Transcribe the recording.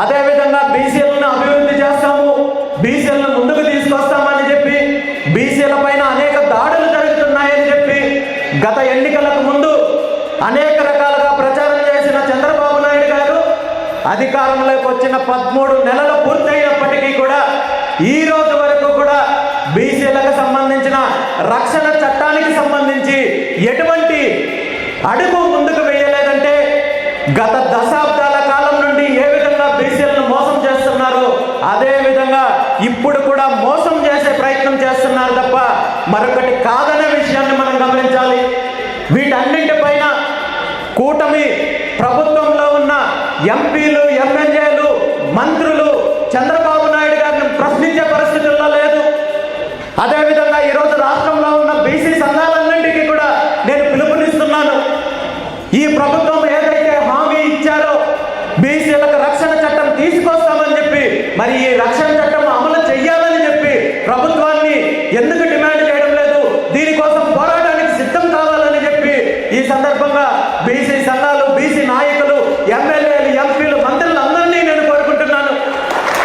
అదేవిధంగా బీసీలను అభివృద్ధి చేస్తాము, బీసీలను ముందుకు తీసుకొస్తామని చెప్పి బీసీల పైన అనేక దాడులు జరుగుతున్నాయని చెప్పి గత ఎన్నికలకు ముందు అనేక రకాలుగా ప్రచారం చేసిన చంద్రబాబు నాయుడు గారు అధికారంలోకి వచ్చిన 13 నెలలు పూర్తయినప్పటికీ కూడా ఈ రోజు వరకు కూడా బీసీలకు సంబంధించిన రక్షణ చట్టానికి సంబంధించి ఎటువంటి అడుగు ముందుకు వేయలేదంటే గత దశాబ్దాల కాలం నుండి ఏ విధంగా బీసీలను మోసం చేస్తున్నారో అదే విధంగా ఇప్పుడు కూడా మోసం చేసే ప్రయత్నం చేస్తున్నారు తప్ప మరొకటి కాదనే విషయాన్ని మనం గమనించాలి. వీటన్నింటిపైన కూటమి ప్రభుత్వంలో ఉన్న ఎంపీలు, ఎమ్మెల్యేలు, మంత్రులు చంద్రబాబు నాయుడు గారిని ప్రశ్నించే పరిస్థితుల్లో లేదు. అదేవిధంగా ఈరోజు రాష్ట్రంలో ఉన్న బీసీ సంఘాలన్నింటికీ కూడా నేను పిలుపునిస్తున్నాను. ఈ ప్రభుత్వం ఏదైతే హామీ ఇచ్చారో బీసీలకు రక్షణ చట్టం తీసుకొస్తామని చెప్పి మరి ఈ రక్షణ